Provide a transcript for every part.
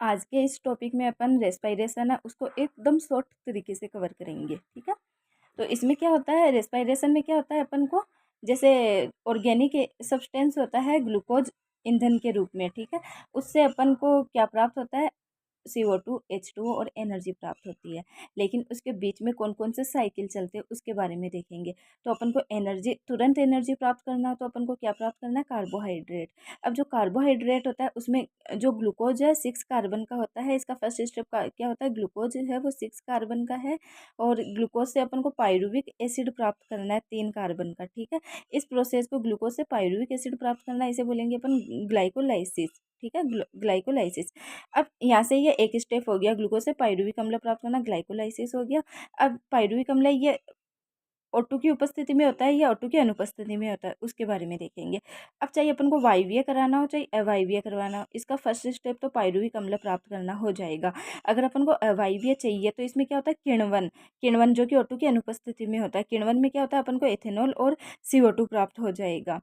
आज के इस टॉपिक में अपन रेस्पिरेशन है उसको एकदम शॉर्ट तरीके से कवर करेंगे, ठीक है। तो इसमें क्या होता है, रेस्पिरेशन में क्या होता है अपन को, जैसे ऑर्गेनिक सब्सटेंस होता है ग्लूकोज ईंधन के रूप में, ठीक है। उससे अपन को क्या प्राप्त होता है, CO2, H2O और एनर्जी प्राप्त होती है। लेकिन उसके बीच में कौन कौन से साइकिल चलते हैं उसके बारे में देखेंगे। तो अपन को एनर्जी, तुरंत एनर्जी प्राप्त करना हो तो अपन को क्या प्राप्त करना है, कार्बोहाइड्रेट। अब जो कार्बोहाइड्रेट होता है उसमें जो ग्लूकोज है 6 कार्बन का होता है। इसका फर्स्ट स्टेप का क्या होता है, ग्लूकोज है वो 6 कार्बन का है। और ग्लूकोज से अपन को पायरुविक एसिड प्राप्त करना है 3 कार्बन का, ठीक है। इस प्रोसेस को ग्लूकोज से पायरुविक एसिड प्राप्त करना है, इसे बोलेंगे अपन ग्लाइकोलाइसिस, ठीक है, ग्लाइकोलाइसिस। अब यहाँ से ये एक स्टेप हो गया, ग्लूकोज से पायरुविक अम्ल प्राप्त करना, ग्लाइकोलाइसिस हो गया। अब पायरुविक अम्ल ये O2 की उपस्थिति में होता है या O2 की अनुपस्थिति में होता है, उसके बारे में देखेंगे। अब चाहिए अपन को वायवीय कराना हो चाहे अवायवीय करवाना हो, इसका फर्स्ट स्टेप तो पायरुविक अम्ल प्राप्त करना हो जाएगा। अगर अपन को अवायवीय चाहिए तो इसमें क्या होता है, किण्वन, किण्वन जो कि O2 की अनुपस्थिति में होता है। किण्वन में क्या होता है, अपन को एथेनॉल और CO2 प्राप्त हो जाएगा।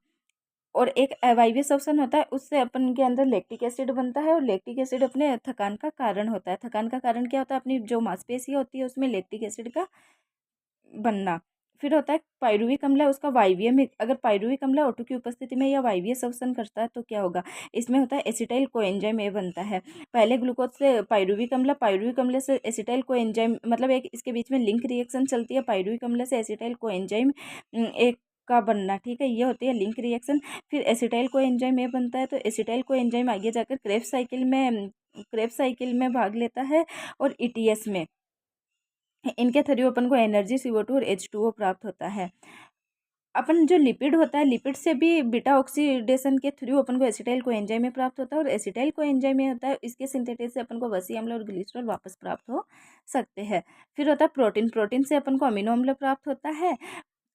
और एक अवायवीय श्वसन होता है, उससे अपन के अंदर लैक्टिक एसिड बनता है। और लैक्टिक एसिड अपने थकान का कारण होता है। थकान का कारण क्या होता है, अपनी जो मांसपेशियाँ होती है उसमें लैक्टिक एसिड का बनना। फिर होता है पायरुविक अम्ल, उसका वायवीय में, अगर पायरुविक अम्ल O2 की उपस्थिति में या वायवीय श्वसन करता है तो क्या होगा, इसमें होता है एसिटाइल कोएंजाइम ए बनता है। पहले ग्लूकोज से पायरुविक अम्ल, पायरुविक अम्ल से एसिटाइल कोएंजाइम, मतलब एक इसके बीच में लिंक रिएक्शन चलती है, पायरुविक अम्ल से एसिटाइल कोएंजाइम एक का बनना, ठीक है, ये होती है लिंक रिएक्शन। फिर एसिटाइल कोएंजाइम ए बनता है, तो एसिटाइल कोएंजाइम आगे जाकर क्रेब्स साइकिल में भाग लेता है और ETS में, इनके थ्रू अपन को एनर्जी CO2 और H2O प्राप्त होता है। अपन जो लिपिड होता है, लिपिड से भी बीटा ऑक्सीडेशन के थ्रू अपन को एसिटाइल कोएंजाइम में प्राप्त होता है। और एसिटाइल कोएंजाइम में होता है, इसके सिंथेसिस से अपन को वसी अम्ल और ग्लिसरॉल वापस प्राप्त हो सकते हैं। फिर होता है प्रोटीन, प्रोटीन से अपन को अमीनो अम्ल प्राप्त होता है।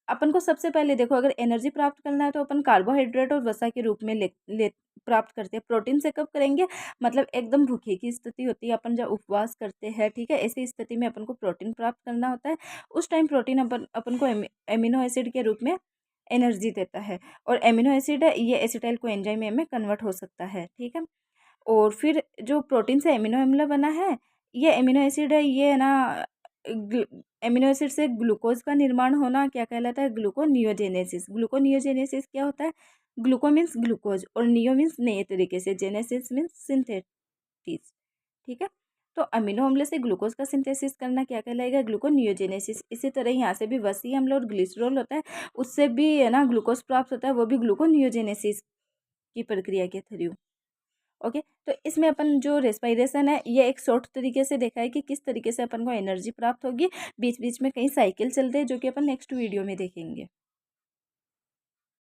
अपन को सबसे पहले देखो, अगर एनर्जी प्राप्त करना है तो अपन कार्बोहाइड्रेट और वसा के रूप में ले प्राप्त करते हैं। प्रोटीन से कब करेंगे, मतलब एकदम भूखे की स्थिति होती है, अपन जब उपवास करते हैं, ठीक है, ऐसी स्थिति में अपन को प्रोटीन प्राप्त करना होता है। उस टाइम प्रोटीन अपन को एमिनो एसिड के रूप में एनर्जी देता है। और एमिनो एसिड है ये एसिटाइल कोएंजाइम में कन्वर्ट हो सकता है, ठीक है। और फिर जो प्रोटीन से एमिनो अम्ल बना है, ये एमिनो एसिड है, ये है ना, एमिनो एसिड से ग्लूकोज का निर्माण होना क्या कहलाता है, ग्लूकोनियोजेनेसिस। ग्लूकोनियोजेनेसिस क्या होता है, ग्लूको मीन्स ग्लूकोज और नियो मीन्स नए तरीके से, जेनेसिस मीन्स सिंथेसिस, ठीक है। तो अमीनो अम्ल से ग्लूकोज का सिंथेसिस करना क्या कहलाएगा, ग्लूकोनियोजेनेसिस। इसी तरह यहाँ से भी वसी अम्ल और ग्लिसरॉल होता है, उससे भी है ना ग्लूकोज प्राप्त होता है, वो भी ग्लूकोनियोजेनेसिस की प्रक्रिया के थ्रू। ओके, तो इसमें अपन जो रेस्पिरेशन है ये एक शॉर्ट तरीके से देखा है कि किस तरीके से अपन को एनर्जी प्राप्त होगी। बीच बीच में कई साइकिल चलते हैं जो कि अपन नेक्स्ट वीडियो में देखेंगे।